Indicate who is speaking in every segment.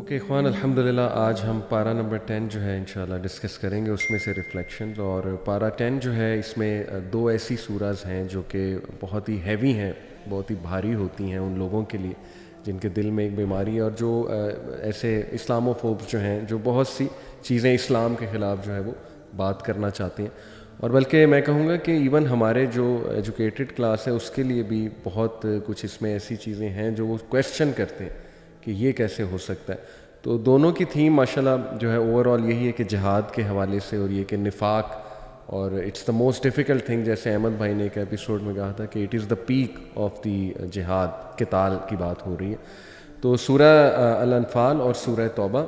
Speaker 1: Okay اخوان، الحمدللہ آج ہم پارہ نمبر 10 جو ہے انشاءاللہ ڈسکس کریں گے، اس میں سے ریفلیکشنز. اور پارہ 10 جو ہے اس میں دو ایسی سورہز ہیں جو کہ بہت ہی ہیوی ہیں، بہت ہی بھاری ہوتی ہیں ان لوگوں کے لیے جن کے دل میں ایک بیماری ہے، اور جو ایسے اسلاموفوبس جو ہیں جو بہت سی چیزیں اسلام کے خلاف جو ہے وہ بات کرنا چاہتے ہیں. اور بلکہ میں کہوں گا کہ ایون ہمارے جو ایجوکیٹڈ کلاس ہے اس کے لیے بھی بہت کچھ اس میں ایسی چیزیں ہیں جو وہ کویسچن کرتے ہیں کہ یہ کیسے ہو سکتا ہے. تو دونوں کی تھیم ماشاءاللہ جو ہے اوور آل یہی ہے کہ جہاد کے حوالے سے، اور یہ کہ نفاق، اور it's the most difficult thing, جیسے احمد بھائی نے ایک ایپیسوڈ میں کہا تھا کہ it is the peak of the جہاد، قتال کی بات ہو رہی ہے. تو سورہ الانفال اور سورہ توبہ،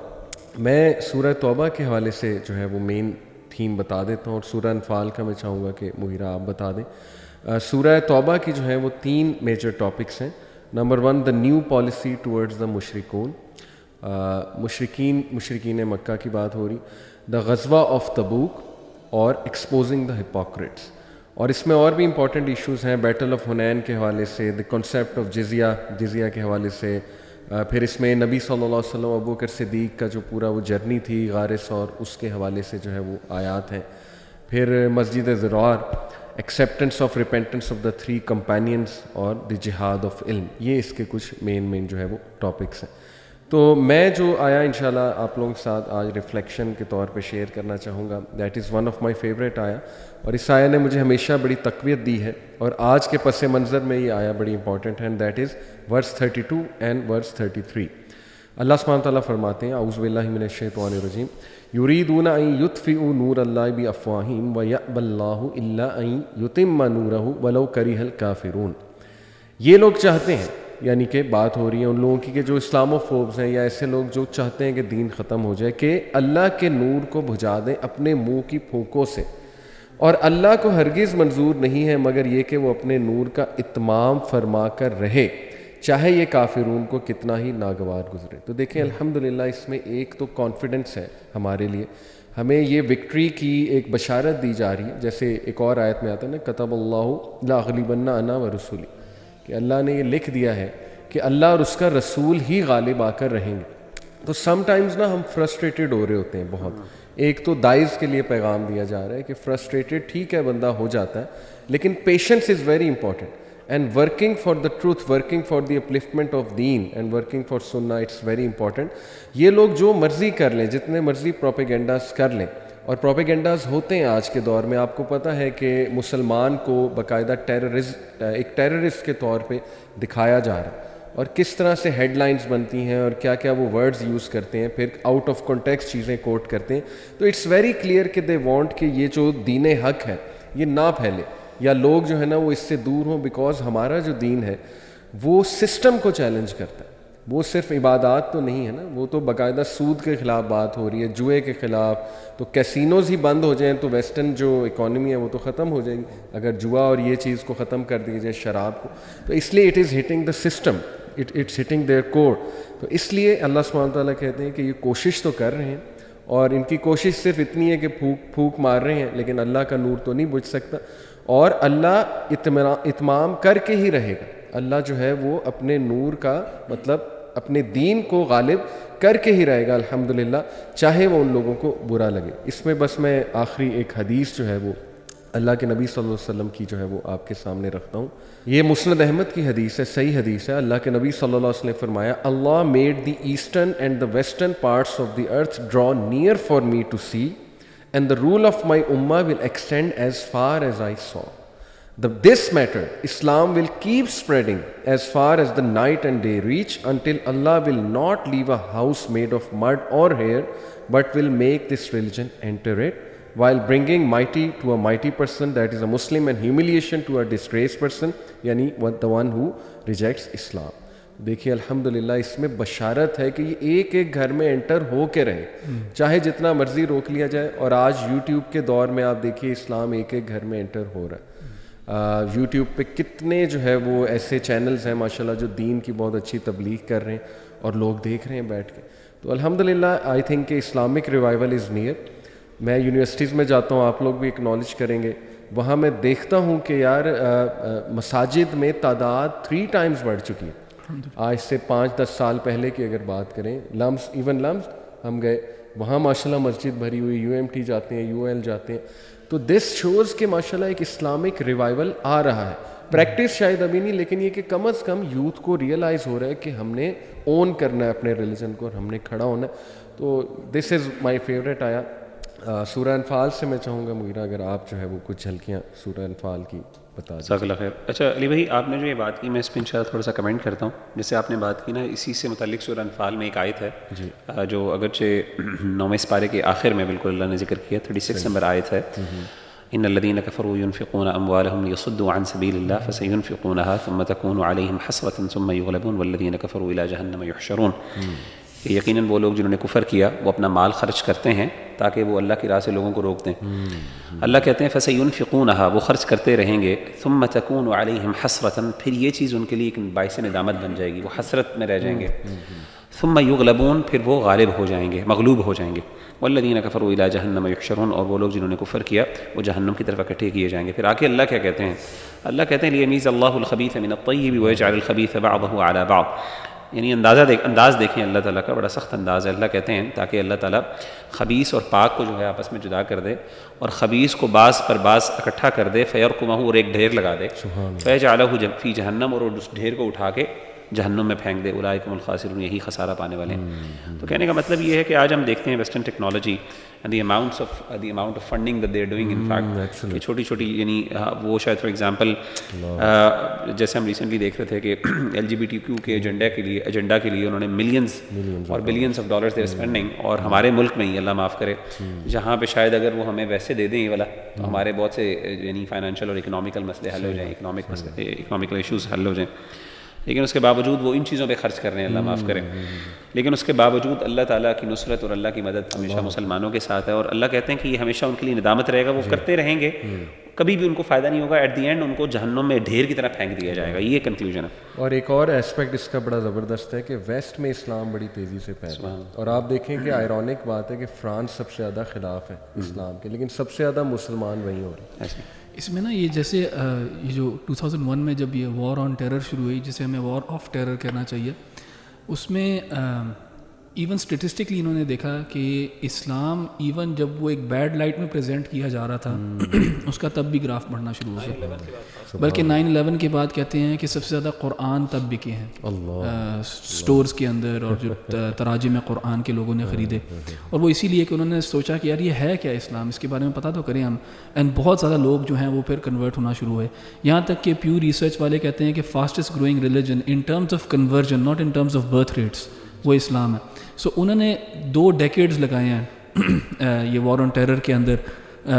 Speaker 1: میں سورہ توبہ کے حوالے سے جو ہے وہ مین تھیم بتا دیتا ہوں، اور سورہ انفال کا میں چاہوں گا کہ مغیرہ آپ بتا دیں. سورہ توبہ کی جو ہے وہ 3 میجر ٹاپکس ہیں. Number 1، the new policy towards the مشرکون، مشرکین مکہ کی بات ہو رہی. دا غزوہ آف تبوک، اور ایکسپوزنگ دا ہپوکریٹس. اور اس میں اور بھی امپورٹنٹ ایشوز ہیں، بیٹل آف حنین کے حوالے سے، دا کنسیپٹ آف جزیہ کے حوالے سے. پھر اس میں نبی صلی اللہ علیہ وسلم ابوبکر صدیق کا جو پورا وہ جرنی تھی غار ثور، اس کے حوالے سے جو ہے وہ آیات ہیں. پھر مسجد ضرار، acceptance of repentance of the 3 companions, اور دی جہاد آف علم. یہ اس کے کچھ مین جو ہے وہ ٹاپکس ہیں. تو میں جو آیا انشاءاللہ آپ لوگوں کے ساتھ آج ریفلیکشن کے طور پہ شیئر کرنا چاہوں گا، that is one of my favourite آیا، اور اس آیا نے مجھے ہمیشہ بڑی تقویت دی ہے، اور آج کے پس منظر میں یہ آیا بڑی امپورٹنٹ ہے، and that is verse 32 and verse 33. اللہ سبحانہ تعالیٰ فرماتے ہیں، اعوذ باللہ من الشیطان الرجیم، یریدون ان یطفئوا نور اللہ بافواہہم ویأبی اللہ الا ان یتم نورہ ولو کرہ الکافرون. یہ لوگ چاہتے ہیں، یعنی کہ بات ہو رہی ہے ان لوگوں کی کہ جو اسلاموفوبس ہیں یا ایسے لوگ جو چاہتے ہیں کہ دین ختم ہو جائے، کہ اللہ کے نور کو بجھا دیں اپنے منہ کی پھونکوں سے. اور اللہ کو ہرگز منظور نہیں ہے مگر یہ کہ وہ اپنے نور کا اتمام فرما کر رہے، چاہے یہ کافرون کو کتنا ہی ناگوار گزرے. تو دیکھیں الحمدللہ اس میں ایک تو کانفیڈنس ہے ہمارے لیے، ہمیں یہ وکٹری کی ایک بشارت دی جا رہی ہے. جیسے ایک اور آیت میں آتا ہے نا، کتب اللہ لاغلبن انا ورسولی، کہ اللہ نے یہ لکھ دیا ہے کہ اللہ اور اس کا رسول ہی غالب آ کر رہیں گے. تو سم ٹائمز نا ہم فرسٹریٹڈ ہو رہے ہوتے ہیں بہت. ایک تو دائز کے لیے پیغام دیا جا رہا ہے کہ فرسٹریٹڈ ٹھیک ہے بندہ ہو جاتا ہے، لیکن patience is very important, and working for the truth, working for the upliftment of دین، اینڈ ورکنگ فار سنہ، اٹس ویری امپورٹنٹ. یہ لوگ جو مرضی کر لیں، جتنے مرضی پروپیگنڈاز کر لیں، اور پروپیگنڈاز ہوتے ہیں آج کے دور میں، آپ کو پتہ ہے کہ مسلمان کو باقاعدہ ایک ٹیررسٹ کے طور پہ دکھایا جا رہا ہے، اور کس طرح سے ہیڈ لائنز بنتی ہیں اور کیا کیا وہ ورڈز یوز کرتے ہیں، پھر آؤٹ آف کانٹیکسٹ چیزیں کوٹ کرتے ہیں. تو اٹس ویری کلیئر کہ دے وانٹ کہ یہ جو دین حق ہے یہ نہ پھیلے، یا لوگ جو ہے نا وہ اس سے دور ہوں، بیکاز ہمارا جو دین ہے وہ سسٹم کو چیلنج کرتا ہے. وہ صرف عبادات تو نہیں ہے نا، وہ تو باقاعدہ سود کے خلاف بات ہو رہی ہے، جوئے کے خلاف. تو کیسینوز ہی بند ہو جائیں تو ویسٹرن جو اکانومی ہے وہ تو ختم ہو جائے گی اگر جوا اور یہ چیز کو ختم کر دی جائے، شراب کو. تو اس لیے it is hitting the system, it's hitting their code. تو اس لیے اللہ سبحانہ تعالیٰ کہتے ہیں کہ یہ کوشش تو کر رہے ہیں، اور ان کی کوشش صرف اتنی ہے کہ پھونک مار رہے ہیں، لیکن اللہ کا نور تو نہیں بجھ سکتا. اور اللہ اتمام کر کے ہی رہے گا. اللہ جو ہے وہ اپنے نور کا مطلب اپنے دین کو غالب کر کے ہی رہے گا الحمدللہ، چاہے وہ ان لوگوں کو برا لگے. اس میں بس میں آخری ایک حدیث جو ہے وہ اللہ کے نبی صلی اللہ علیہ وسلم کی جو ہے وہ آپ کے سامنے رکھتا ہوں. یہ مسند احمد کی حدیث ہے، صحیح حدیث ہے. اللہ کے نبی صلی اللہ علیہ وسلم نے فرمایا، اللہ made the eastern and the western parts of the earth draw near for me to see, and the rule of my امہ will extend as far as I saw. This matter, Islam will keep spreading as far as the night and day reach, until Allah will not leave a house made of mud or hair, but will make this religion enter it, while bringing mighty to a mighty person, that is a Muslim, and humiliation to a disgraced person, yani the one who rejects Islam. دیکھیے الحمدللہ اس میں بشارت ہے کہ یہ ایک ایک گھر میں انٹر ہو کے رہے، چاہے جتنا مرضی روک لیا جائے. اور آج یوٹیوب کے دور میں آپ دیکھیے اسلام ایک ایک گھر میں انٹر ہو رہا ہے. یوٹیوب پہ کتنے جو ہے وہ ایسے چینلز ہیں ماشاءاللہ جو دین کی بہت اچھی تبلیغ کر رہے ہیں، اور لوگ دیکھ رہے ہیں بیٹھ کے. تو الحمدللہ آئی تھنک کہ اسلامک ریوائول از نیئر. میں یونیورسٹیز میں جاتا ہوں، آپ لوگ بھی اکنالج کریں گے، وہاں میں دیکھتا ہوں کہ یار مساجد میں تعداد 3 ٹائمز بڑھ چکی ہے. آج سے 5-10 سال پہلے کی اگر بات کریں، لمس ہم گئے وہاں ماشاء اللہ مسجد بھری ہوئی، UMT جاتے ہیں، UL جاتے ہیں. تو دس شوز کہ ماشاء اللہ ایک اسلامک ریوائول آ رہا ہے. پریکٹس شاید ابھی نہیں، لیکن یہ کہ کم از کم یوتھ کو ریئلائز ہو رہا ہے کہ ہم نے اون کرنا ہے اپنے ریلیجن کو اور ہم نے کھڑا ہونا ہے. تو دس از مائی فیوریٹ آیا. سورہ انفال سے میں چاہوں گا مغیرہ اگر آپ جو ہے وہ کچھ جھلکیاں سورہ انفال کی بتا دیں.
Speaker 2: جزاک اللہ خیر. اچھا علی بھائی، آپ نے جو یہ بات کی میں اس پہ انشاءاللہ تھوڑا سا کمنٹ کرتا ہوں. جیسے آپ نے بات کی نا، اسی سے متعلق سورہ انفال میں ایک آیت ہے جو اگرچہ 9ویں سپارے کے آخر میں بالکل اللہ نے ذکر کیا، 36 نمبر آیت ہے. ان الذين كفروا ينفقون اموالهم ليصدوا عن سبيل الله فسينفقونها ثم تكون عليهم حسرة ثم يغلبون والذين كفروا الى جهنم يحشرون. کہ یقیناً وہ لوگ جنہوں نے کفر کیا وہ اپنا مال خرچ کرتے ہیں تاکہ وہ اللہ کی راہ سے لوگوں کو روک دیں. اللہ کہتے ہیں فَسَيُنْفِقُونَهَا، وہ خرچ کرتے رہیں گے. ثُمَّ تَكُونُ عَلَيْهِمْ حَسْرَةً، پھر یہ چیز ان کے لیے ایک باعث ندامت بن جائے گی، وہ حسرت میں رہ جائیں گے. ثُمَّ يُغْلَبُونَ، پھر وہ غالب ہو جائیں گے، مغلوب ہو جائیں گے. وَالَّذِينَ كَفَرُوا إِلَى جَهَنَّمَ يُحْشَرُونَ، اور وہ لوگ جنہوں نے کفر کیا وہ جہنم کی طرف اکٹھے کیے جائیں گے. پھر آگے اللہ کیا کہتے ہیں؟ اللہ کہتے ہیں لِيَمِيزَ اللَّهُ الْخَبِيثَ مِنَ الطَّيِّبِ وَيَجْعَلَ الْخَبِيثَ بَعْضَهُ عَلَى بَعْضٍ. یعنی انداز دیکھیں اللہ تعالیٰ کا، بڑا سخت انداز ہے. اللہ کہتے ہیں تاکہ اللہ تعالیٰ خبیث اور پاک کو جو ہے آپس میں جدا کر دے اور خبیث کو بعض پر بعض اکٹھا کر دے. فَيَرْكُمَهُ، اور ایک ڈھیر لگا دے. فَيَجْعَلَهُ فِي جَهَنَّمَ، اور اس ڈھیر کو اٹھا کے جہنم میں پھینک دے. اولئک هم الخاسرون، یہی خسارہ پانے والے ہیں. تو کہنے کا مطلب یہ ہے کہ آج ہم دیکھتے ہیں western technology and the amount of funding that they are doing in fact کہ چھوٹی چھوٹی، یعنی وہ شاید فار ایگزامپل جیسے ہم ریسنٹلی دیکھ رہے تھے کہ LGBTQ کے ایجنڈا کے لیے انہوں نے ملینز اور billions of dollars they spending. اور ہمارے ملک میں ہی اللہ معاف کرے جہاں پہ شاید اگر وہ ہمیں ویسے دے دیں یہ والا تو ہمارے بہت سے یعنی فائنینشیل اور اکنامیکل مسئلے حل ہو جائیں، اکنامکل ایشوز حل ہو جائیں. لیکن اس کے باوجود وہ ان چیزوں پہ خرچ کر رہے ہیں، اللہ معاف کرے. لیکن اس کے باوجود اللہ تعالیٰ کی نصرت اور اللہ کی مدد ہمیشہ مسلمانوں کے ساتھ ہے. اور اللہ کہتے ہیں کہ یہ ہمیشہ ان کے لیے ندامت رہے گا، وہ کرتے رہیں گے، کبھی بھی ان کو فائدہ نہیں ہوگا. ایٹ دی اینڈ ان کو جہنم میں ڈھیر کی طرح پھینک دیا جائے گا. یہ کنکلوژن ہے.
Speaker 1: اور ایک اور ایسپیکٹ اس کا بڑا زبردست ہے کہ ویسٹ میں اسلام بڑی تیزی سے پھیلا ہے. اور آپ دیکھیں کہ آئرونک بات ہے کہ فرانس سب سے زیادہ خلاف ہے اسلام کے، لیکن سب سے زیادہ مسلمان وہیں ہو رہے ہیں.
Speaker 3: اس میں نا یہ جیسے یہ جو 2001 میں جب یہ وار آن ٹیرر شروع ہوئی، جسے ہمیں وار آف ٹیرر کہنا چاہیے، اس میں ایون اسٹیٹسٹکلی انہوں نے دیکھا کہ اسلام ایون جب وہ ایک بیڈ لائٹ میں پریزنٹ کیا جا رہا تھا اس کا تب بھی گراف بڑھنا شروع ہو گیا. بلکہ 9/11 کے بعد کہتے ہیں کہ سب سے زیادہ قرآن تب بکے ہیں اسٹورز کے اندر، اور جو تراجم قرآن کے لوگوں نے خریدے. اور وہ اسی لیے کہ انہوں نے سوچا کہ یار یہ ہے کیا اسلام، اس کے بارے میں پتہ تو کریں ہم. اینڈ بہت زیادہ لوگ جو ہیں وہ پھر کنورٹ ہونا شروع ہوئے. یہاں تک کہ پیو ریسرچ والے کہتے ہیں کہ fastest growing religion in terms of conversion, not in terms of birth rates, وہ اسلام ہے. سو انہوں نے 2 ڈیکیڈز لگائے ہیں یہ وار آن ٹیرر کے اندر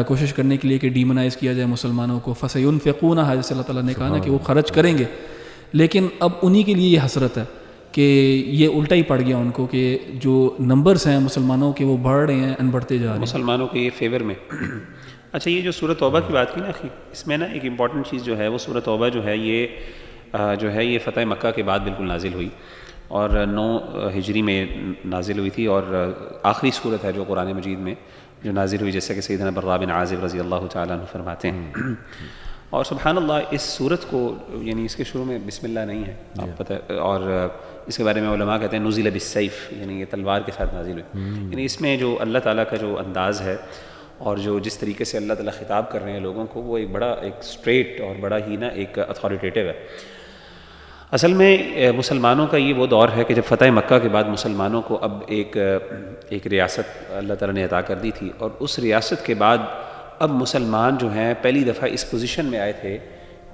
Speaker 3: کوشش کرنے کے لیے کہ ڈیمونائز کیا جائے مسلمانوں کو. فَسَيُنْفِقُونَهَا، جیسے اللہ تعالیٰ نے کہا نا کہ وہ خرچ کریں گے. لیکن اب انہی کے لیے یہ حسرت ہے کہ یہ الٹا ہی پڑ گیا ان کو کہ جو نمبرز ہیں مسلمانوں کے وہ بڑھ رہے ہیں اینڈ بڑھتے جا رہے ہیں
Speaker 2: مسلمانوں کے یہ فیور میں. اچھا یہ جو سورۃ توبہ کی بات کی نا اخی، اس میں نا ایک امپورٹنٹ چیز جو ہے وہ سورۃ توبہ جو ہے یہ فتح مکہ کے بعد بالکل نازل ہوئی اور 9 ہجری میں نازل ہوئی تھی. اور آخری صورت ہے جو قرآن مجید میں جو نازل ہوئی، جیسے کہ سیدنا برا بن عازب رضی اللہ تعالیٰ عنہ فرماتے ہیں. اور سبحان اللہ اس صورت کو یعنی اس کے شروع میں بسم اللہ نہیں ہے، آپ پتہ. اور اس کے بارے میں علماء کہتے ہیں نزل بالسیف، یعنی یہ تلوار کے ساتھ نازل ہوئی. یعنی اس میں جو اللہ تعالیٰ کا جو انداز ہے اور جو جس طریقے سے اللہ تعالیٰ خطاب کر رہے ہیں لوگوں کو، وہ ایک بڑا ایک اسٹریٹ اور بڑا ہی نا ایک اتھارٹیٹیو ہے. اصل میں مسلمانوں کا یہ وہ دور ہے کہ جب فتح مکہ کے بعد مسلمانوں کو اب ایک ریاست اللہ تعالیٰ نے عطا کر دی تھی، اور اس ریاست کے بعد اب مسلمان جو ہیں پہلی دفعہ اس پوزیشن میں آئے تھے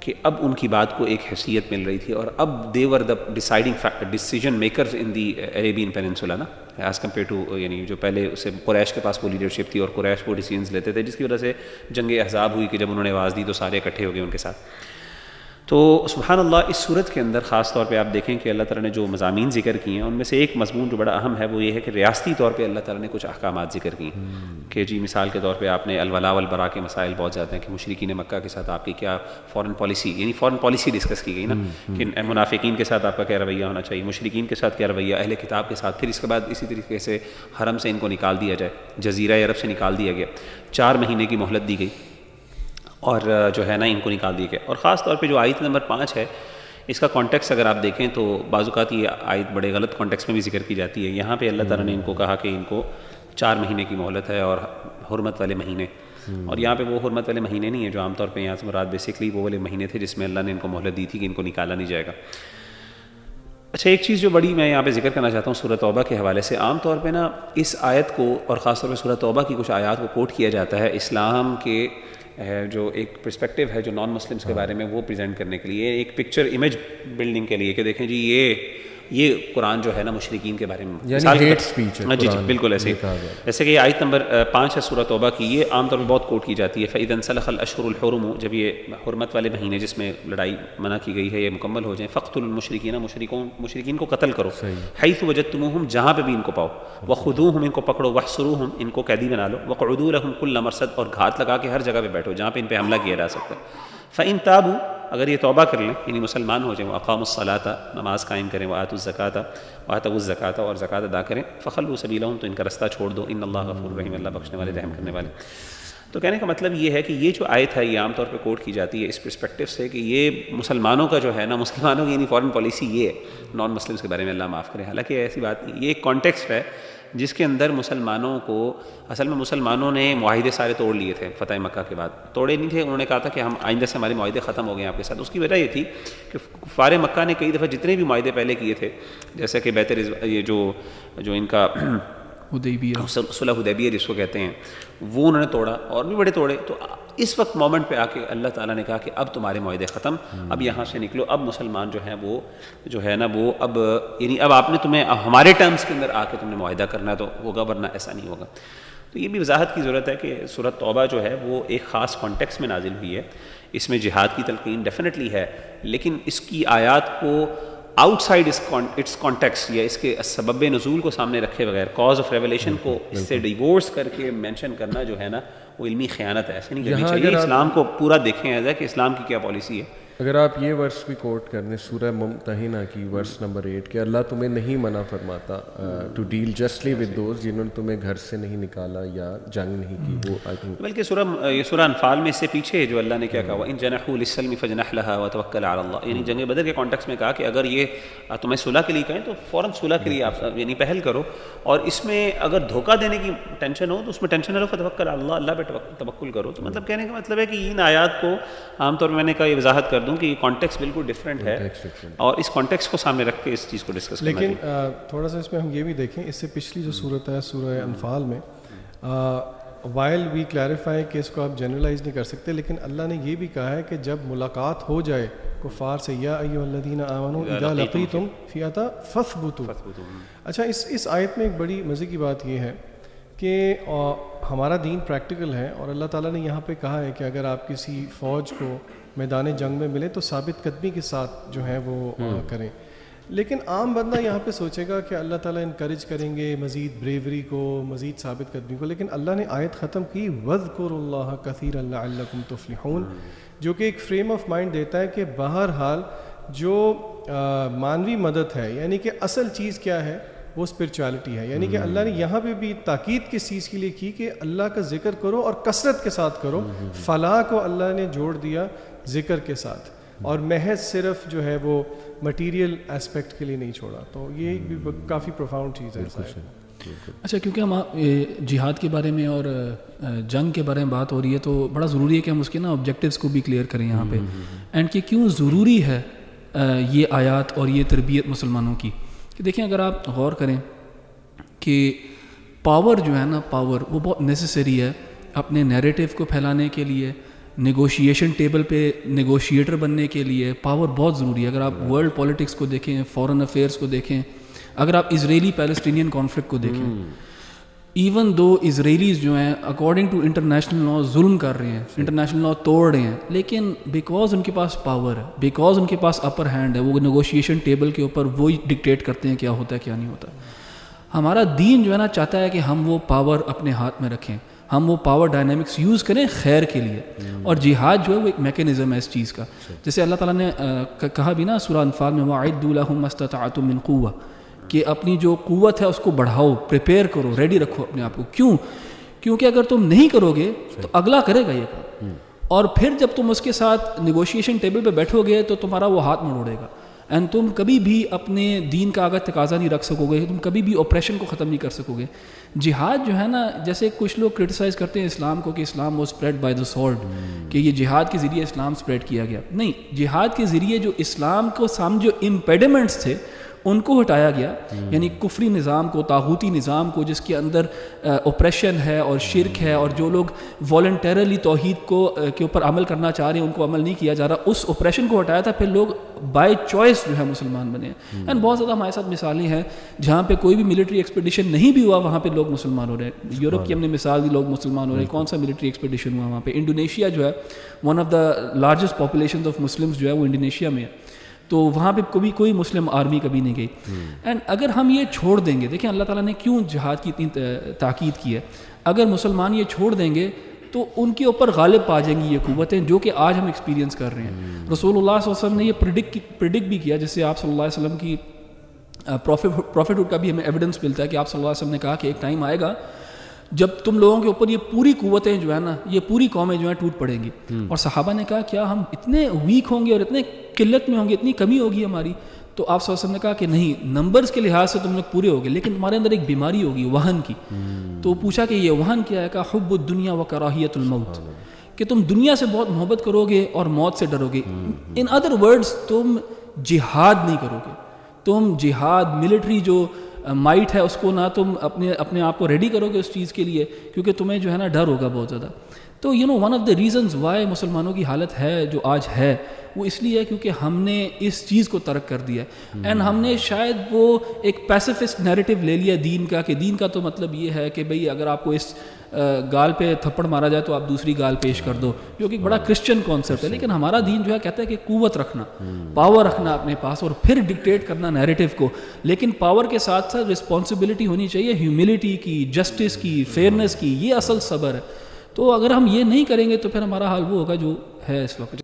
Speaker 2: کہ اب ان کی بات کو ایک حیثیت مل رہی تھی. اور اب they were the decision makers in the Arabian peninsula نا، ایز کمپیئر ٹو یعنی جو پہلے اسے قریش کے پاس وہ لیڈرشپ تھی اور قریش وہ ڈیسیجنز لیتے تھے، جس کی وجہ سے جنگ احزاب ہوئی کہ جب انہوں نے آواز دی تو سارے اکٹھے ہو گئے ان کے ساتھ. تو سبحان اللہ اس صورت کے اندر خاص طور پہ آپ دیکھیں کہ اللہ تعالیٰ نے جو مضامین ذکر کیے ہیں ان میں سے ایک مضمون جو بڑا اہم ہے وہ یہ ہے کہ ریاستی طور پہ اللہ تعالیٰ نے کچھ احکامات ذکر کیے کہ جی مثال کے طور پہ آپ نے الولاء والبراء کے مسائل بہت زیادہ ہیں کہ مشرکین مکہ کے ساتھ آپ کی کیا فورن پالیسی، یعنی فورن پالیسی ڈسکس کی گئی نا کہ منافقین کے ساتھ آپ کا کیا رویہ ہونا چاہیے، مشرکین کے ساتھ کیا رویہ، اہل کتاب کے ساتھ. پھر اس کے بعد اسی طریقے سے حرم سے ان کو نکال دیا جائے، جزیرہ عرب سے نکال دیا گیا، 4 مہینے کی مہلت دی گئی اور جو ہے نا ان کو نکال دیا گیا. اور خاص طور پہ جو آیت نمبر 5 ہے اس کا کانٹیکس اگر آپ دیکھیں تو بعض اوقات یہ آیت بڑے غلط کانٹیکس میں بھی ذکر کی جاتی ہے. یہاں پہ اللہ تعالیٰ نے ان کو کہا کہ ان کو 4 مہینے کی مہلت ہے اور حرمت والے مہینے, اور یہاں پہ وہ حرمت والے مہینے نہیں ہیں جو عام طور پہ یہاں سے مراد بیسکلی وہ والے مہینے تھے جس میں اللہ نے ان کو مہلت دی تھی کہ ان کو نکالا نہیں جائے گا. اچھا, ایک چیز جو بڑی میں یہاں پہ ذکر کرنا چاہتا ہوں سورہ توبہ کے حوالے سے, عام طور پہ نا اس آیت کو اور خاص طور پہ سورہ توبہ کی کچھ آیات کو کوٹ کیا جاتا ہے اسلام کے جو ایک پرسپیکٹیو ہے جو نان مسلمس کے بارے میں وہ پریزنٹ کرنے کے لیے, ایک پکچر امیج بلڈنگ کے لیے کہ دیکھیں جی یہ قرآن جو ہے نا مشرکین کے بارے میں
Speaker 1: ہیٹ سپیچ ہے.
Speaker 2: جی بالکل ایسے جیسے کہ یہ آیت نمبر 5 ہے سورہ توبہ کی, یہ عام طور پہ بہت کوٹ کی جاتی ہے. فَإِذَا انسلخ الْأَشْهُرُ الْحُرُمُ, جب یہ حرمت والے مہینے جس میں لڑائی منع کی گئی ہے یہ مکمل ہو جائیں, فَاقْتُلُوا الْمُشْرِكِينَ, مشرکین کو قتل کرو, حیث وجدتموہم, جہاں پہ بھی ان کو پاؤ, وَخُذُوہم, ان کو پکڑو, وَاحْصُرُوہم, ان کو قیدی بنا لو, وَاقْعُدُوا لَهُمْ كُلَّ مَرْصَدٍ, اور گھات لگا کے ہر جگہ پہ بیٹھو جہاں پہ ان پہ حملہ کیا جا سکتا ہے. فَإِن تَابُوا, اگر یہ توبہ کر لیں یعنی مسلمان ہو جائیں, وَأَقَامُوا الصَّلَاةَ, نماز قائم کریں, وَآتُوا الزَّكَاةَ, اور زکوٰۃ ادا کریں, فَخَلُّوا سَبِيلَهُمْ, تو ان کا رستہ چھوڑ دو, إِنَّ اللَّهَ غَفُورٌ رَحِيمٌ, اللہ بخشنے والے رحم کرنے والے. تو کہنے کا مطلب یہ ہے کہ یہ جو آیت ہے یہ عام طور پہ کوٹ کی جاتی ہے اس پرسپیکٹیو سے کہ یہ مسلمانوں کا جو ہے نا, مسلمانوں کی یعنی فارن پالیسی یہ ہے, نان مسلمس کے بارے میں اللہ معاف کرے. حالانکہ ایسی بات نہیں, یہ ایک کانٹیکسٹ ہے جس کے اندر مسلمانوں کو, اصل میں مسلمانوں نے معاہدے سارے توڑ لیے تھے فتح مکہ کے بعد, توڑے نہیں تھے, انہوں نے کہا تھا کہ ہم آئندہ سے ہمارے معاہدے ختم ہو گئے ہیں آپ کے ساتھ. اس کی وجہ یہ تھی کہ کفار مکہ نے کئی دفعہ جتنے بھی معاہدے پہلے کیے تھے, جیسے کہ یہ جو ان کا صلح حدیبیہ جس کو کہتے ہیں, وہ انہوں نے توڑا, اور بھی بڑے توڑے. تو اس وقت مومنٹ پہ آ کے اللہ تعالیٰ نے کہا کہ اب تمہارے معاہدے ختم, اب یہاں سے نکلو, اب مسلمان جو ہیں وہ جو ہے نا وہ اب یعنی اب آپ نے تمہیں ہمارے ٹرمز کے اندر آ کے تم نے معاہدہ کرنا تو ہوگا, ورنہ ایسا نہیں ہوگا. تو یہ بھی وضاحت کی ضرورت ہے کہ سورۃ توبہ جو ہے وہ ایک خاص کانٹیکس میں نازل ہوئی ہے, اس میں جہاد کی تلقین ڈیفینیٹلی ہے, لیکن اس کی آیات کو آؤٹ سائڈ اٹس کانٹیکسٹ یا اس کے سبب نزول کو سامنے رکھے بغیر, کاز آف ریولیشن کو اس سے ڈیورس کر کے مینشن کرنا جو ہے نا وہ علمی خیانت ہے. ایسے نہیں کرنی چاہیے. اسلام کو پورا دیکھیں ایسا کہ اسلام کی کیا پالیسی ہے.
Speaker 1: اگر آپ یہ ورس بھی کوٹ کر دیں سورہ ممتحنہ کی ورس نمبر 8 کہ اللہ تمہیں نہیں منع فرماتا to deal justly with those جنہوں نے تمہیں گھر سے نہیں نکالا یا جنگ نہیں کی, وہ آئی تھنک
Speaker 2: بلکہ سورہ انفال میں اس سے پیچھے جو اللہ نے کیا کہا, وَإِن جَنَحُوا لِلسَّلْمِ فَاجْنَحْ لَهَا وَتَوَكَّلْ عَلَى اللَّهِ, یعنی جنگ بدر کے کانٹیکس میں کہا کہ اگر یہ تمہیں صلح کے لیے کہیں تو فوراً صلح کے لیے آپ یعنی پہل کرو, اور اس میں اگر دھوکہ دینے کی ٹینشن ہو تو اس میں ٹینشن نہ لو, فَتَوَكَّلْ عَلَى اللَّهِ, اللہ پہ توکل کرو. تو مطلب کہنے کا مطلب ہے کہ ان آیات کو عام طور پہ میں نے کہا یہ وضاحت کر دوں کہ یہ کانٹیکس بالکل ڈفرینٹ ہے, اور اس کانٹیکس کو سامنے رکھ کے اس چیز کو ڈسکس کرنا.
Speaker 4: لیکن تھوڑا سا اس میں ہم یہ بھی دیکھیں, اس سے پچھلی جو صورت ہے سورہ انفال میں, وائل وی کلیریفائی کہ اس کو آپ جنرلائز نہیں کر سکتے, لیکن اللہ نے یہ بھی کہا ہے کہ جب ملاقات ہو جائے کفار سے, یا ایھا الذین آمنوا اذا لقیتم فئۃ فاثبتوا. اچھا, اس آیت میں ایک بڑی مزے کی بات یہ ہے کہ ہمارا دین پریکٹیکل ہے, اور اللہ تعالیٰ نے یہاں پہ کہا ہے کہ اگر آپ کسی فوج کو میدان جنگ میں ملے تو ثابت قدمی کے ساتھ جو ہے وہ کریں. لیکن عام بندہ یہاں پہ سوچے گا کہ اللہ تعالیٰ انکریج کریں گے مزید بریوری کو, مزید ثابت قدمی کو, لیکن اللہ نے آیت ختم کی وَاذْكُرُوا اللَّهَ كَثِيرًا لَعَلَّكُمْ تُفْلِحُونَ, جو کہ ایک فریم آف مائنڈ دیتا ہے کہ بہرحال جو مانوی مدد ہے, یعنی کہ اصل چیز کیا ہے, وہ اسپرچویلٹی ہے. یعنی کہ اللہ نے یہاں پہ بھی تاکید کس چیز کے لیے کی کہ اللہ کا ذکر کرو اور کثرت کے ساتھ کرو. فلاح کو اللہ نے جوڑ دیا ذکر کے ساتھ, اور محض صرف جو ہے وہ مٹیریل اسپیکٹ کے لیے نہیں چھوڑا. تو یہ بھی کافی پروفاؤنڈ چیز ہے.
Speaker 3: اچھا, کیونکہ ہم جہاد کے بارے میں اور جنگ کے بارے میں بات ہو رہی ہے تو بڑا ضروری ہے کہ ہم اس کے نا آبجیکٹیوز کو بھی کلیئر کریں یہاں پہ, اینڈ کہ کیوں ضروری ہے یہ آیات اور یہ تربیت مسلمانوں کی. کہ دیکھیں اگر آپ غور کریں کہ پاور جو ہے نا, پاور وہ بہت نیسیسری ہے اپنے نیریٹیو کو پھیلانے کے لیے, نیگوشیشن ٹیبل پہ نیگوشیٹر بننے کے لیے پاور بہت ضروری ہے. اگر آپ ورلڈ پولیٹکس کو دیکھیں, فورن افیئرس کو دیکھیں, اگر آپ اسرائیلی پیلسٹینین کانفلکٹ کو دیکھیں, ایون دو اسرائیلیز جو ہیں اکارڈنگ ٹو انٹرنیشنل لا ظلم کر رہے ہیں, انٹرنیشنل لا توڑ رہے ہیں, لیکن بیکاز ان کے پاس پاور ہے, بیکاز ان کے پاس اپر ہینڈ ہے, وہ نیگوشیشن ٹیبل کے اوپر وہی ڈکٹیٹ کرتے ہیں کیا ہوتا ہے کیا نہیں ہوتا. ہمارا دین جو ہے نا چاہتا ہے کہ ہم وہ پاور اپنے ہاتھ میں رکھیں, ہم وہ پاور ڈائنامکس یوز کریں خیر کے لیے. اور جہاد جو ہے وہ ایک میکینزم ہے اس چیز کا, جیسے اللہ تعالیٰ نے کہا بھی نا سورہ انفال میں, وَأَعِدُّوا لَهُم مَا اسْتَطَعْتُم مِّن قُوَّةٍ, کہ اپنی جو قوت ہے اس کو بڑھاؤ, پریپیئر کرو, ریڈی رکھو اپنے آپ کو. کیوں؟ کیونکہ اگر تم نہیں کرو گے تو اگلا کرے گا یہ کام, اور پھر جب تم اس کے ساتھ نیگوشیشن ٹیبل پہ بیٹھو گے تو تمہارا وہ ہاتھ موڑے گا. اینڈ تم کبھی بھی اپنے دین کا آگے تقاضا نہیں رکھ سکو گے, تم کبھی بھی اوپریشن کو ختم نہیں کر سکو گے. جہاد جو ہے نا, جیسے کچھ لوگ کرٹیسائز کرتے ہیں اسلام کو کہ اسلام was spread by the sword, کہ یہ جہاد کے ذریعے اسلام اسپریڈ کیا گیا. نہیں, جہاد کے ذریعے جو اسلام کو سامنے جو امپیڈیمنٹس تھے ان کو ہٹایا گیا, یعنی کفری نظام کو, طاغوتی نظام کو, جس کے اندر اوپریشن ہے اور شرک ہے, اور جو لوگ والنٹیرلی توحید کو کے اوپر عمل کرنا چاہ رہے ہیں ان کو عمل نہیں کیا جا رہا, اس اوپریشن کو ہٹایا تھا. پھر لوگ بائی چوائس جو ہے مسلمان بنے ہیں. اینڈ بہت زیادہ ہمارے ساتھ مثالیں ہیں جہاں پہ کوئی بھی ملٹری ایکسپیڈیشن نہیں بھی ہوا, وہاں پہ لوگ مسلمان ہو رہے ہیں. یورپ کی ہم نے مثال دی, لوگ مسلمان ہو رہے ہیں. کون سا ملٹری ایکسپیڈیشن ہوا وہاں پہ؟ انڈونیشیا جو ہے, one of the largest population of Muslims جو ہے وہ انڈونیشیا میں ہے, تو وہاں پہ کبھی کوئی مسلم آرمی کبھی نہیں گئی. اینڈ اگر ہم یہ چھوڑ دیں گے, دیکھیں اللہ تعالیٰ نے کیوں جہاد کی اتنی تاکید کی ہے, اگر مسلمان یہ چھوڑ دیں گے تو ان کے اوپر غالب پا جائیں گی یہ قوتیں, جو کہ آج ہم ایکسپیرینس کر رہے ہیں. رسول اللہ صلی اللہ علیہ وسلم نے یہ پریڈکٹ بھی کیا, جس سے آپ صلی اللہ علیہ وسلم کی پروفیٹہڈ کا بھی ہمیں ایویڈنس ملتا ہے کہ آپ صلی اللہ علیہ وسلم نے کہا کہ ایک ٹائم آئے گا جب تم لوگوں کے اوپر یہ پوری قوتیں جو ہے نا, یہ پوری قومیں جو ہیں ٹوٹ پڑیں گی. اور صحابہ نے کہا کیا ہم اتنے ویک ہوں گے اور اتنے قلت میں ہوں گے, اتنی کمی ہوگی ہماری؟ تو آپ صلی اللہ علیہ وسلم نے کہا کہ نہیں, نمبرز کے لحاظ سے تم لوگ پورے ہوگے, لیکن تمہارے اندر ایک بیماری ہوگی وہن کی. تو پوچھا کہ یہ وہن کیا ہے؟ کہا حب الدنیا و کراہیت الموت, کہ تم دنیا سے بہت محبت کرو گے اور موت سے ڈرو گے. ان ادر ورڈز تم جہاد نہیں کرو گے, تم جہاد ملٹری جو مائٹ ہے اس کو نہ تم اپنے آپ کو ریڈی کرو گے اس چیز کے لیے, کیونکہ تمہیں جو ہے نا ڈر ہوگا بہت زیادہ. تو one of the reasons why مسلمانوں کی حالت ہے جو آج ہے, وہ اس لیے ہے کیونکہ ہم نے اس چیز کو ترک کر دیا ہے. اینڈ ہم نے شاید وہ ایک پیسیفسٹ نیریٹو لے لیا دین کا, کہ دین کا تو مطلب یہ ہے کہ بھئی اگر آپ کو اس گال پہ تھپڑ مارا جائے تو آپ دوسری گال پیش کر دو, جو کہ ایک بڑا کرسچن کانسیپٹ ہے. لیکن ہمارا دین جو ہے کہتا ہے کہ قوت رکھنا, پاور رکھنا اپنے پاس, اور پھر ڈکٹیٹ کرنا نیریٹو کو. لیکن پاور کے ساتھ ساتھ رسپانسبلٹی ہونی چاہیے, ہیوملٹی کی, جسٹس کی, فیئرنیس کی. یہ اصل صبر ہے. تو اگر ہم یہ نہیں کریں گے تو پھر ہمارا حال وہ ہوگا جو ہے اس وقت.